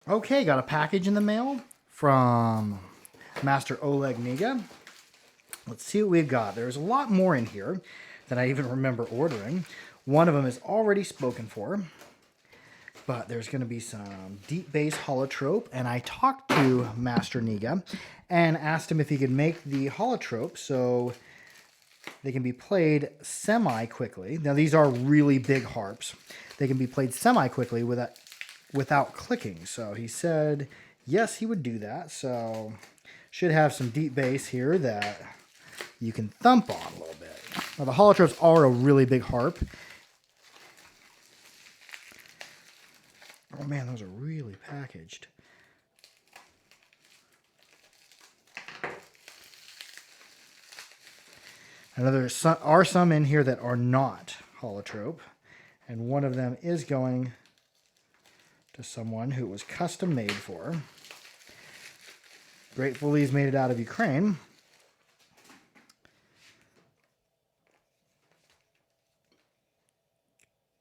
Okay, got a package in the mail from Master Oleg Kniga. Let's see what we've got. There's a lot more in here than I even remember ordering. One of them is already spoken for, but there's going to be some deep bass holotrope, and I talked to Master Kniga and asked him if he could make the holotrope so they can be played semi-quickly. Now, these are really big harps. They can be played semi-quickly without clicking. So he said, yes, he would do that. So should have some deep bass here that you can thump on a little bit. Now, the holotropes are a really big harp. Oh man, those are really packaged. I know there are some in here that are not holotrope, and one of them is going to someone who it was custom made for. Gratefully, he's made it out of Ukraine.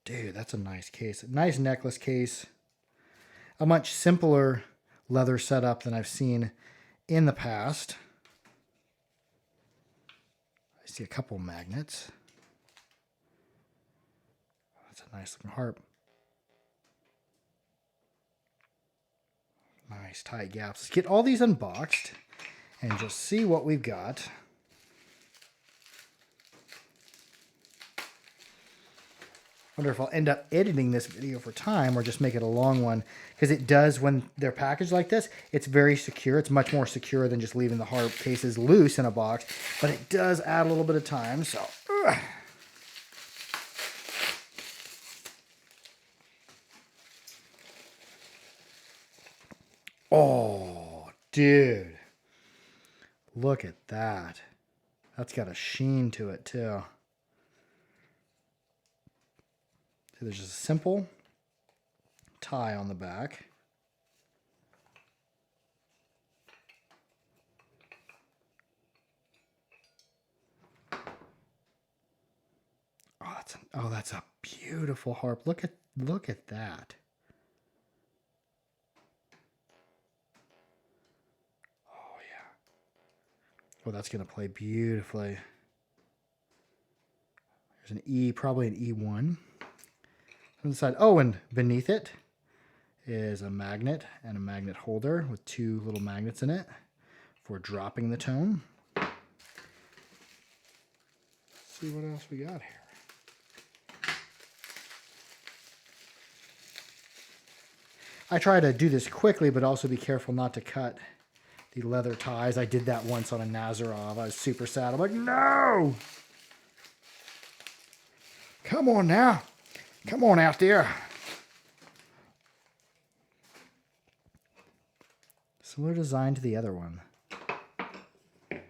Dude, that's a nice case. A nice necklace case. A much simpler leather setup than I've seen in the past. I see a couple magnets. That's a nice looking harp. Nice tight gaps. Let's get all these unboxed and just see what we've got. Wonder if I'll end up editing this video for time or just make it a long one, because it does, when they're packaged like this, it's very secure. It's much more secure than just leaving the harp cases loose in a box, but it does add a little bit of time. So oh, dude, look at that. That's got a sheen to it too. So there's just a simple tie on the back. Oh, that's a beautiful harp. Look at that. Oh yeah. Oh, that's gonna play beautifully. There's an E, probably an E1. On the side, oh, and beneath it is a magnet and a magnet holder with two little magnets in it for dropping the tone. Let's see what else we got here. I try to do this quickly, but also be careful not to cut the leather ties. I did that once on a Nazarov. I was super sad. I'm like, no! Come on now. Come on out there. Similar design to the other one. Let's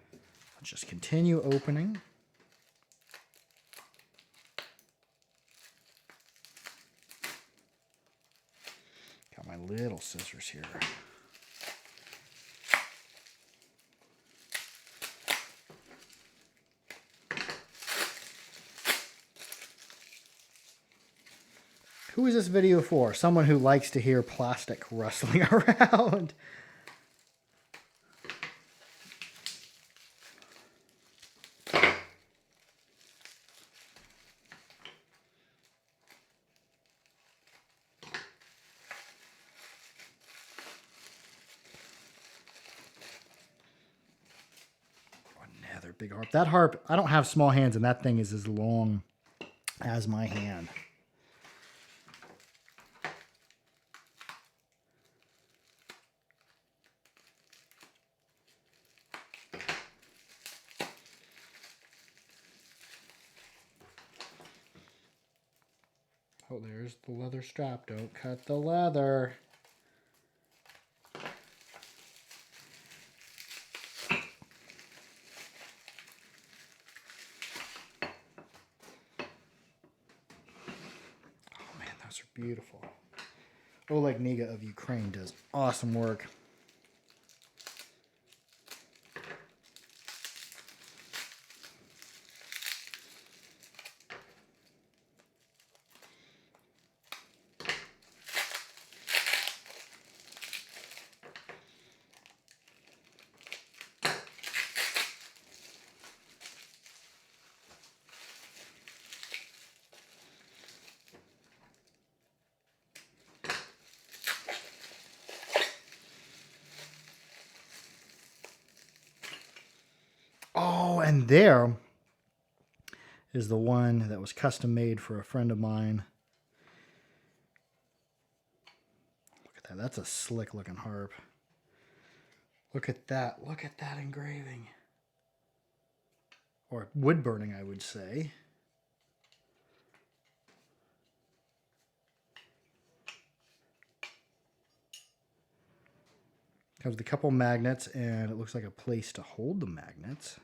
just continue opening. Got my little scissors here. Who is this video for? Someone who likes to hear plastic rustling around. Another big harp. That harp, I don't have small hands, and that thing is as long as my hand. Oh, there's the leather strap. Don't cut the leather. Oh man, those are beautiful. Oleg Kniga of Ukraine does awesome work. And there is the one that was custom made for a friend of mine. Look at that. That's a slick looking harp. Look at that. Look at that engraving. Or wood burning, I would say. Comes with a couple magnets, and it looks like a place to hold the magnets.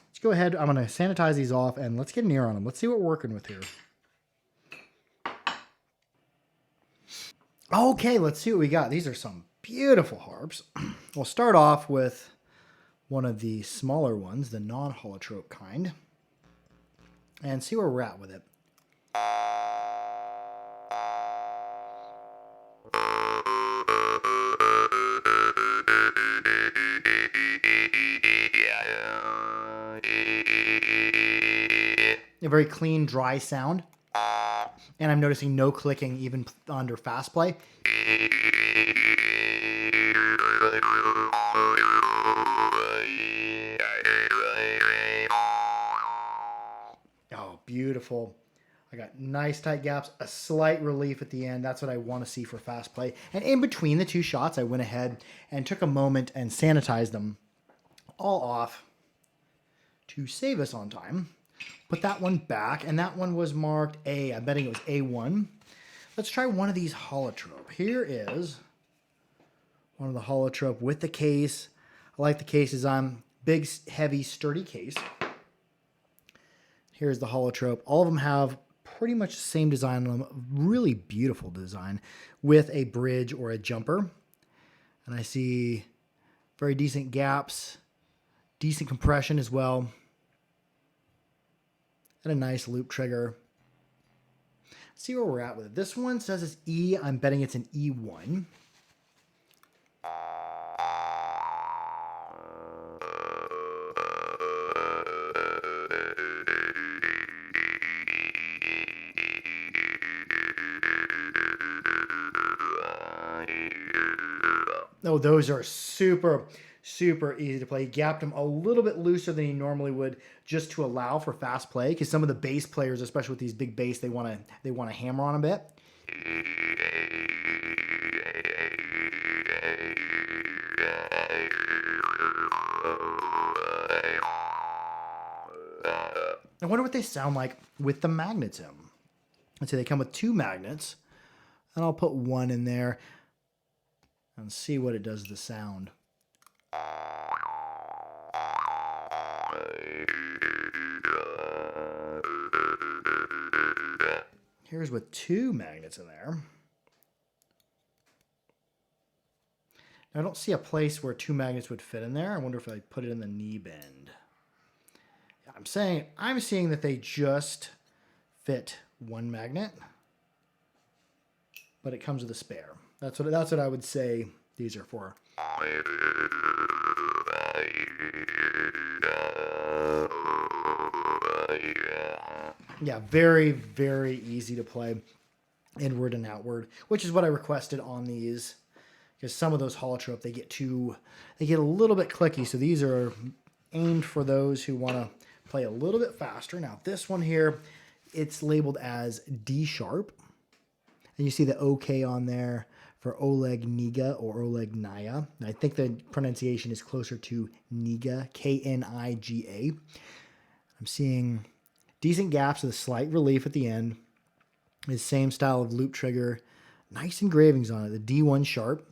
Let's go ahead. I'm going to sanitize these off, and let's get an ear on them. Let's see what we're working with here. Okay, let's see what we got. These are some beautiful harps. We'll start off with one of the smaller ones, the non-holotrope kind, and see where we're at with it. A very clean, dry sound. And I'm noticing no clicking even under fast play. Oh, beautiful. I got nice tight gaps, a slight relief at the end. That's what I want to see for fast play. And in between the two shots, I went ahead and took a moment and sanitized them all off to save us on time. Put that one back, and that one was marked A. I'm betting it was A1. Let's try one of these Holotrope. Here is one of the Holotrope with the case. I like the cases on. Big, heavy, sturdy case. Here's the Holotrope. All of them have pretty much the same design on them. Really beautiful design with a bridge or a jumper. And I see very decent gaps, decent compression as well. And a nice loop trigger. Let's see where we're at with it. This one says it's E. I'm betting it's an E1. Oh, those are super easy to play. He gapped them a little bit looser than he normally would, just to allow for fast play. Because some of the bass players, especially with these big bass, they want to hammer on a bit. I wonder what they sound like with the magnets in them. Let's say they come with 2 magnets, and I'll put one in there and see what it does to the sound. Here's with 2 magnets in there. Now, I don't see a place where 2 magnets would fit in there. I wonder if I put it in the knee bend. I'm seeing that they just fit 1 magnet, but it comes with a spare. That's what I would say these are for. Yeah, very easy to play inward and outward, which is what I requested on these. Because some of those Holotrope, they get a little bit clicky. So these are aimed for those who want to play a little bit faster. Now this one here, it's labeled as D sharp. And you see the OK on there for Oleg Kniga or Oleg Kniga. I think the pronunciation is closer to Kniga, K-N-I-G-A. I'm seeing decent gaps with a slight relief at the end. The same style of loop trigger. Nice engravings on it. The D1 sharp.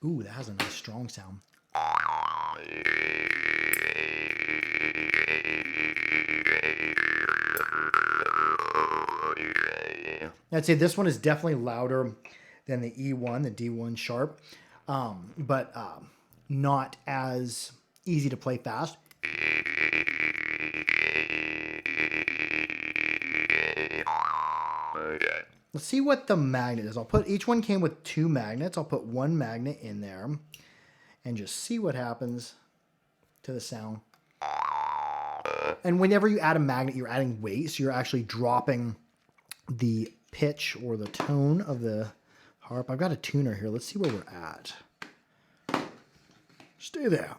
Ooh, that has a nice strong sound. I'd say this one is definitely louder than the E1, the D1 sharp, but not as easy to play fast. Let's see what the magnet is. Each one came with 2 magnets. I'll put 1 magnet in there and just see what happens to the sound. And whenever you add a magnet, you're adding weight, so you're actually dropping the pitch or the tone of the harp. I've got a tuner here. Let's see where we're at. Stay there.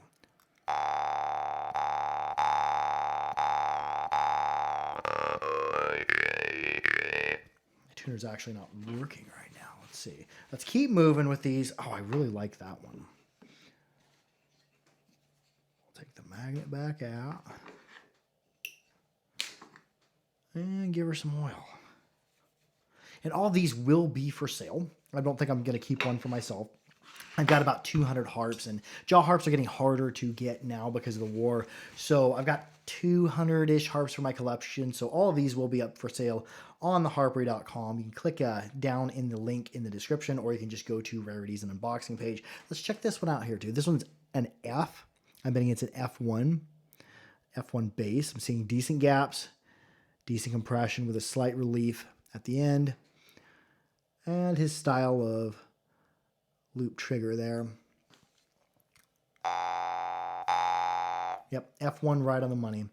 The tuner's actually not working right now. Let's see. Let's keep moving with these. Oh, I really like that one. We'll take the magnet back out. And give her some oil. And all these will be for sale. I don't think I'm going to keep one for myself. I've got about 200 harps, and jaw harps are getting harder to get now because of the war. So I've got 200-ish harps for my collection. So all of these will be up for sale on the harpery.com. You can click down in the link in the description, or you can just go to rarities and unboxing page. Let's check this one out here too. This one's an F. I'm betting it's an F1 bass. I'm seeing decent gaps, decent compression with a slight relief at the end, and his style of loop trigger there. Yep, F1 right on the money.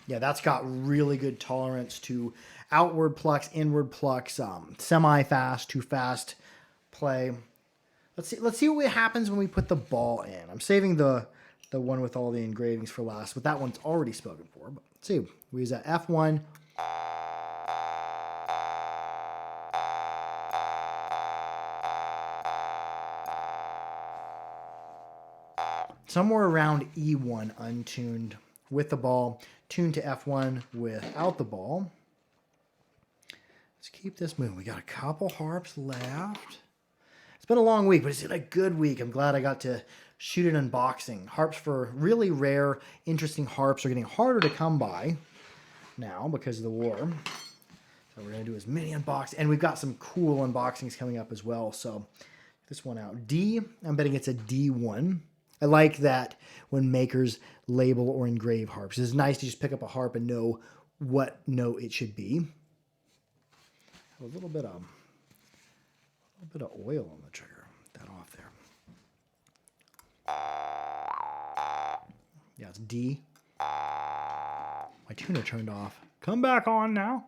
Yeah, that's got really good tolerance to outward plucks, inward plucks, semi-fast to fast play. Let's see what happens when we put the ball in. I'm saving the one with all the engravings for last, but that one's already spoken for. But let's see. We use that F1. Somewhere around E1 untuned with the ball, tuned to F1 without the ball. Let's keep this moving. We got a couple harps left. It's been a long week, but it's been a good week. I'm glad I got to shoot an unboxing. Harps for really rare, interesting harps are getting harder to come by now because of the war. So we're going to do as many unboxings. And we've got some cool unboxings coming up as well. So this one out. D, I'm betting it's a D1. I like that when makers label or engrave harps. It's nice to just pick up a harp and know what note it should be. A little bit of oil on the trigger. Get that off there. Yeah, it's D. My tuner turned off. Come back on now.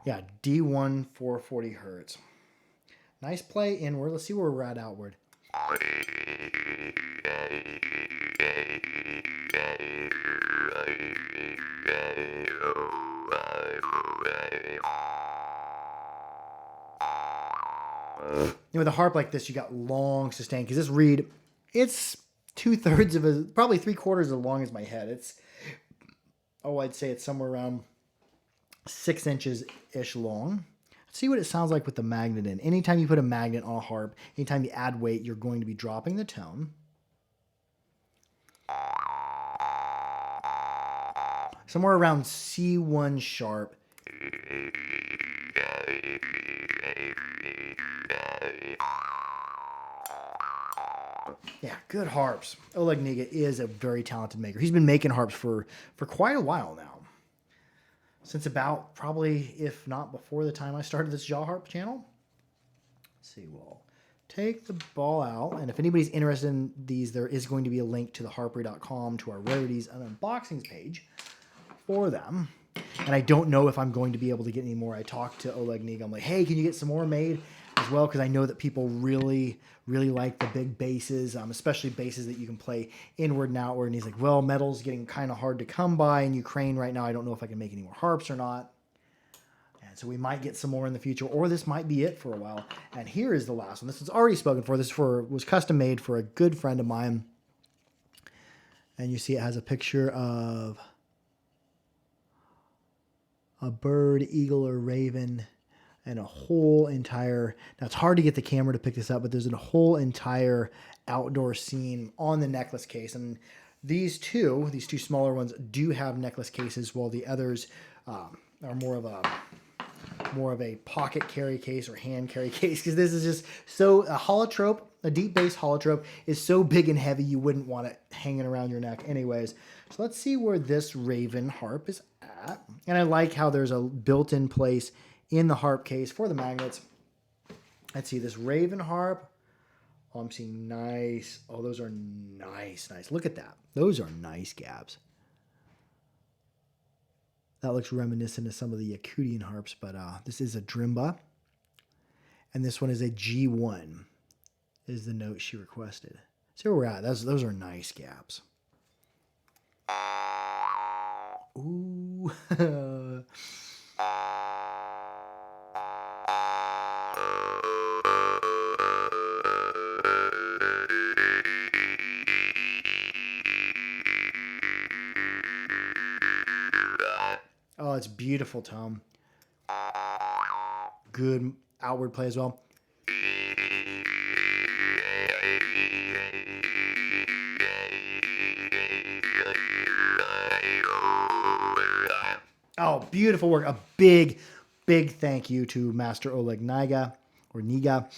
Yeah, D1 440 hertz. Nice play inward. Let's see where we're at outward. With a harp like this, you got long sustain, because this reed, it's 2/3 probably 3/4 as long as my head. I'd say it's somewhere around 6 inches-ish long. Let's see what it sounds like with the magnet in. Anytime you put a magnet on a harp, anytime you add weight, you're going to be dropping the tone. Somewhere around C1 sharp. Yeah, good harps. Oleg Kniga is a very talented maker. He's been making harps for quite a while now. Since about, probably, if not before the time I started this jaw harp channel. Let's see, we'll take the ball out. And if anybody's interested in these, there is going to be a link to the harpery.com, to our rarities and unboxings page for them. And I don't know if I'm going to be able to get any more. I talked to Oleg Kniga. I'm like, hey, can you get some more made as well? Because I know that people really, really like the big basses, especially basses that you can play inward and outward. And he's like, well, metal's getting kind of hard to come by in Ukraine right now. I don't know if I can make any more harps or not. And so we might get some more in the future, or this might be it for a while. And here is the last one. This was already spoken for. This was custom made for a good friend of mine. And you see it has a picture of a bird, eagle, or raven, and a whole entire, now it's hard to get the camera to pick this up, but there's a whole entire outdoor scene on the necklace case. And these two smaller ones do have necklace cases, while the others are more of a more of a pocket carry case or hand carry case, because this is just so, a holotrope, a deep bass holotrope is so big and heavy you wouldn't want it hanging around your neck anyways. So let's see where this Raven harp is at. And I like how there's a built-in place in the harp case for the magnets. Let's see, this Raven harp. Oh, I'm seeing nice. Oh, those are nice. Look at that. Those are nice gabs. That looks reminiscent of some of the Yakutian harps, but this is a Drymba. And this one is a G1, is the note she requested. See where we're at. Those are nice gabs. Ooh. Oh, it's beautiful, Tom. Good outward play as well. Oh, beautiful work. A big, big thank you to Master Oleg Kniga, or Kniga,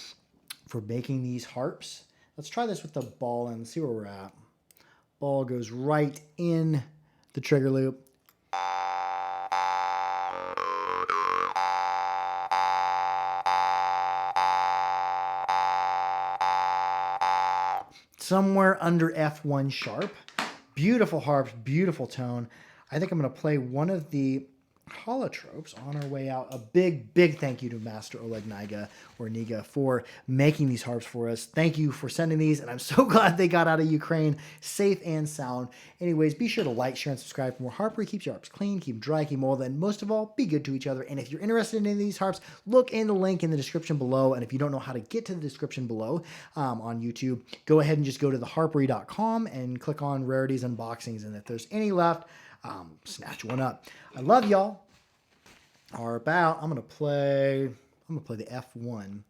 for making these harps. Let's try this with the ball and see where we're at. Ball goes right in the trigger loop. Somewhere under F1 sharp. Beautiful harps, beautiful tone. I think I'm going to play one of the holotropes on our way out. A big, big thank you to Master Oleg Kniga, or Kniga, for making these harps for us. Thank you for sending these, and I'm so glad they got out of Ukraine safe and sound. Anyways, be sure to like, share, and subscribe for more harpery. Keep your harps clean, keep them dry, keep them oiled, and most of all, be good to each other. And if you're interested in any of these harps, look in the link in the description below. And if you don't know how to get to the description below on YouTube, go ahead and just go to theharpery.com and click on rarities unboxings. And if there's any left, snatch one up. I love y'all. Harp out. I'm gonna play the F1.